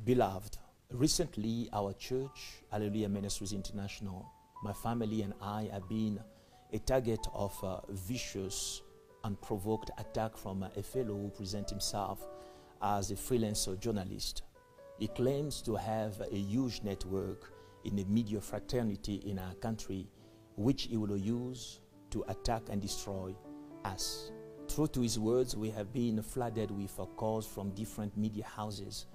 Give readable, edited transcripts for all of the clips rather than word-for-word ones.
Beloved, recently our church, Hallelujah Ministries International, my family and I have been a target of a vicious, unprovoked attack from a fellow who presents himself as a freelancer journalist. He claims to have a huge network in the media fraternity in our country, which he will use to attack and destroy us. True to his words, we have been flooded with calls from different media houses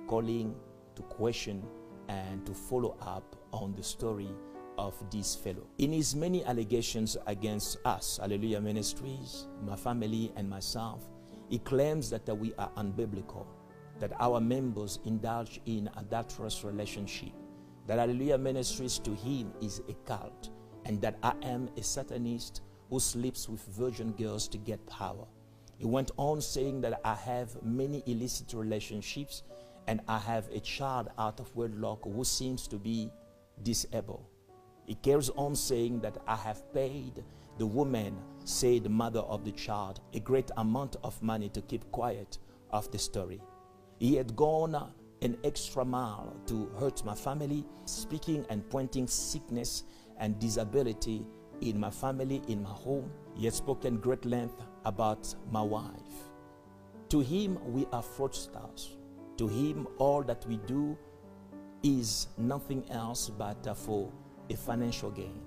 calling to question and to follow up on the story of this fellow. In his many allegations against us, Hallelujah Ministries, my family and myself, he claims that we are unbiblical, that our members indulge in adulterous relationship, that Hallelujah Ministries to him is a cult, and that I am a Satanist who sleeps with virgin girls to get power. He went on saying that I have many illicit relationships and I have a child out of wedlock who seems to be disabled. He carries on saying that I have paid the woman, said the mother of the child, a great amount of money to keep quiet of the story. He had gone an extra mile to hurt my family, speaking and pointing sickness and disability in my family, in my home. He had spoken great length about my wife. To him, we are fraudsters. To him, all that we do is nothing else but for a financial gain.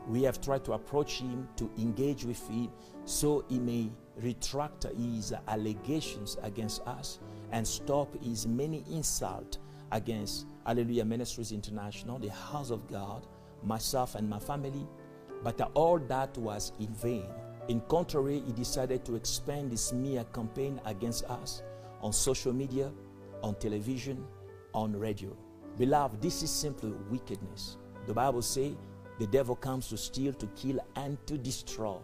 We have tried to approach him, to engage with him, so he may retract his allegations against us and stop his many insults against Hallelujah Ministries International, the house of God, myself and my family. But all that was in vain. In contrary, he decided to expand the smear campaign against us on social media, on television, on radio. Beloved, this is simply wickedness. The Bible says the devil comes to steal, to kill, and to destroy.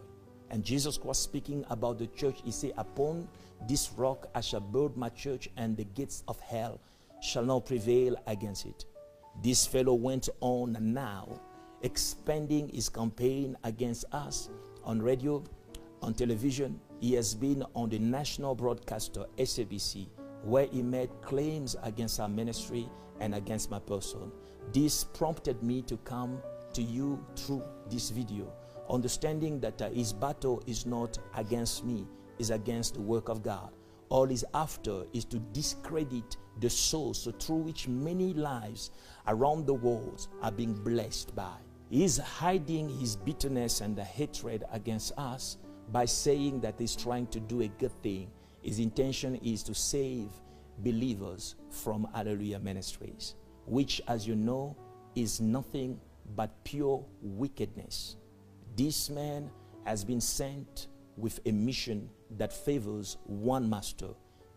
And Jesus was speaking about the church. He said, upon this rock I shall build my church, and the gates of hell shall not prevail against it. This fellow went on now, expanding his campaign against us on radio, on television. He has been on the national broadcaster, SABC, where he made claims against our ministry and against my person. This prompted me to come to you through this video, understanding that his battle is not against me, is against the work of God. All he's after is to discredit the source through which many lives around the world are being blessed by. He's hiding his bitterness and the hatred against us by saying that he's trying to do a good thing. His intention is to save believers from Hallelujah Ministries, which, as you know, is nothing but pure wickedness. This man has been sent with a mission that favors one master,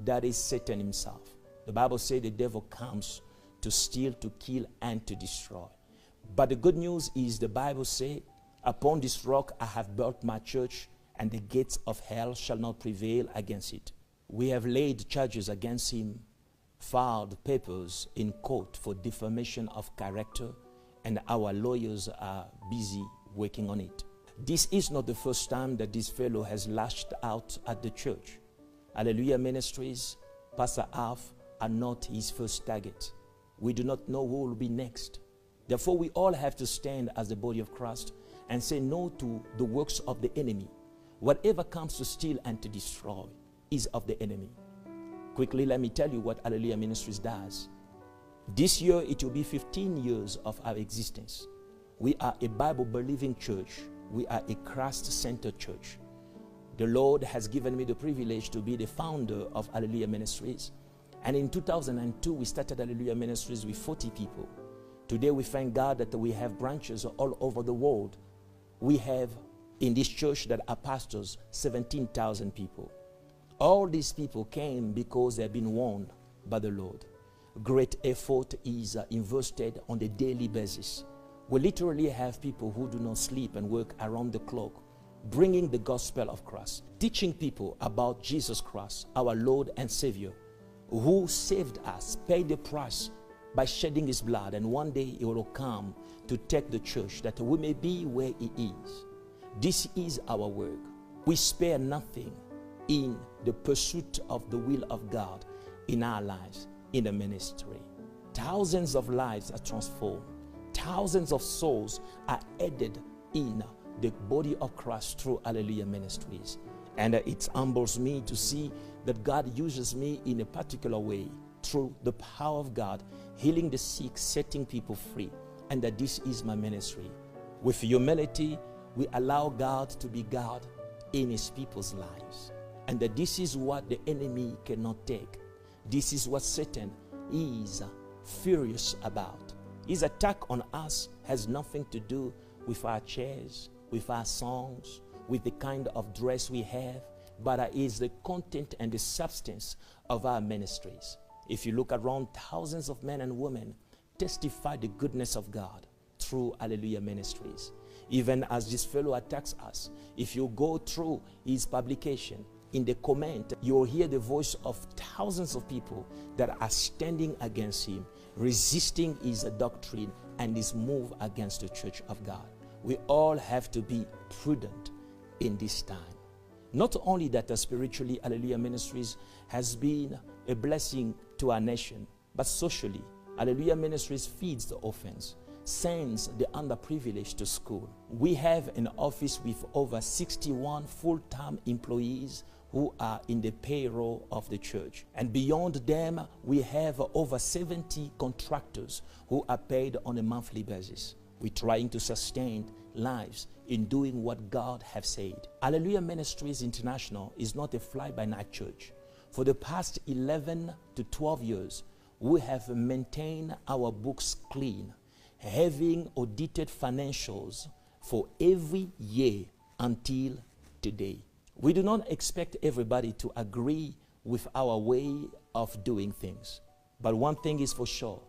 that is Satan himself. The Bible says the devil comes to steal, to kill, and to destroy. But the good news is the Bible says, upon this rock I have built my church, and the gates of hell shall not prevail against it. We have laid charges against him, filed papers in court for defamation of character, and our lawyers are busy working on it. This is not the first time that this fellow has lashed out at the church. Hallelujah Ministries, Pastor Alf are not his first target. We do not know who will be next. Therefore, we all have to stand as the body of Christ and say no to the works of the enemy. Whatever comes to steal and to destroy is of the enemy. Quickly, let me tell you what Hallelujah Ministries does. This year, it will be 15 years of our existence. We are a Bible-believing church. We are a Christ-centered church. The Lord has given me the privilege to be the founder of Hallelujah Ministries. And in 2002, we started Hallelujah Ministries with 40 people. Today, we thank God that we have branches all over the world. We have in this church that are pastors, 17,000 people. All these people came because they have been warned by the Lord. Great effort is invested on a daily basis. We literally have people who do not sleep and work around the clock, bringing the gospel of Christ, teaching people about Jesus Christ, our Lord and Savior, who saved us, paid the price by shedding his blood, and one day he will come to take the church that we may be where he is. This is our work. We spare nothing in the pursuit of the will of God in our lives, in the ministry. thousands of lives are transformed. Thousands of souls are added in the body of Christ through Hallelujah Ministries. And it humbles me to see that God uses me in a particular way through the power of God, healing the sick, setting people free, and that this is my ministry. With humility, we allow God to be God in His people's lives, and that this is what the enemy cannot take. This is what Satan is furious about. His attack on us has nothing to do with our chairs, with our songs, with the kind of dress we have, but it is the content and the substance of our ministries. If you look around, thousands of men and women testify the goodness of God through Hallelujah Ministries. Even as this fellow attacks us, if you go through his publication, in the comment, you'll hear the voice of thousands of people that are standing against him, resisting his doctrine and his move against the church of God. We all have to be prudent in this time. Not only that spiritually, Hallelujah Ministries has been a blessing to our nation, but socially, Hallelujah Ministries feeds the orphans, sends the underprivileged to school. We have an office with over 61 full-time employees who are in the payroll of the church. And beyond them, we have over 70 contractors who are paid on a monthly basis. We're trying to sustain lives in doing what God has said. Hallelujah Ministries International is not a fly-by-night church. For the past 11 to 12 years, we have maintained our books clean, having audited financials for every year until today. We do not expect everybody to agree with our way of doing things. But one thing is for sure,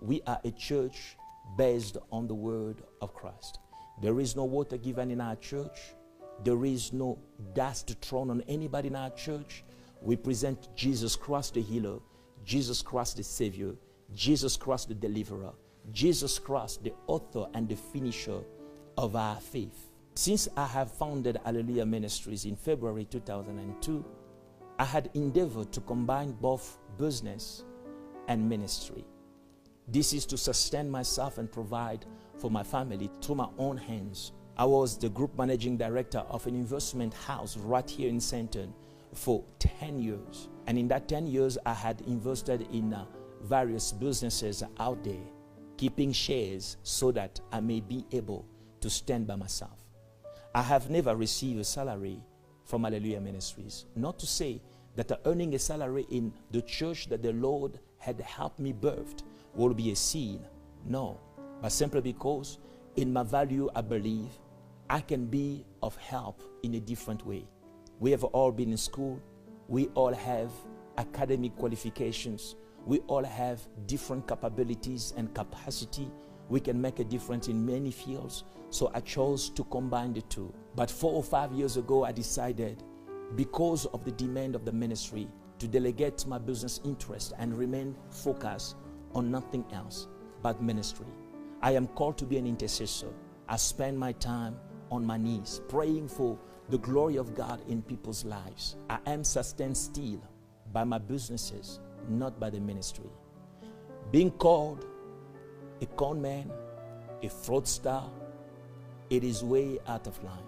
we are a church based on the word of Christ. There is no water given in our church. There is no dust thrown on anybody in our church. We present Jesus Christ the healer, Jesus Christ the Savior, Jesus Christ the deliverer, Jesus Christ the author and the finisher of our faith. Since I have founded Hallelujah Ministries in February 2002, I had endeavored to combine both business and ministry. This is to sustain myself and provide for my family through my own hands. I was the group managing director of an investment house right here in Sainton for 10 years. And in that 10 years, I had invested in various businesses out there, keeping shares so that I may be able to stand by myself. I have never received a salary from Hallelujah Ministries. Not to say that earning a salary in the church that the Lord had helped me birth will be a sin. No, but simply because in my value, I believe I can be of help in a different way. We have all been in school. We all have academic qualifications. We all have different capabilities and capacity. We can make a difference in many fields. So I chose to combine the two. But 4 or 5 years ago, I decided, because of the demand of the ministry, to delegate my business interest and remain focused on nothing else but ministry. I am called to be an intercessor. I spend my time on my knees, praying for the glory of God in people's lives. I am sustained still by my businesses, not by the ministry. Being called a con man, a fraudster, it is way out of line.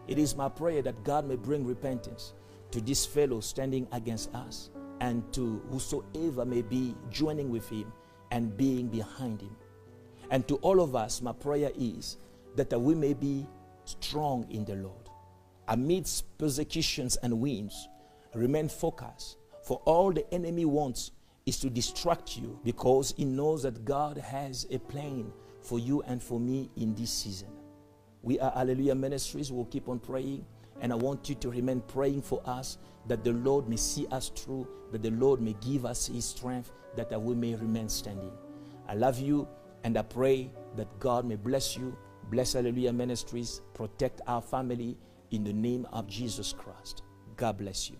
It is my prayer that God may bring repentance to this fellow standing against us and to whosoever may be joining with him and being behind him. And to all of us, my prayer is that we may be strong in the Lord. Amidst persecutions and winds, remain focused. For all the enemy wants is to distract you, because he knows that God has a plan for you and for me in this season. We are Hallelujah Ministries. We'll keep on praying. And I want you to remain praying for us, that the Lord may see us through, that the Lord may give us his strength, that we may remain standing. I love you, and I pray that God may bless you, bless Hallelujah Ministries, protect our family in the name of Jesus Christ. God bless you.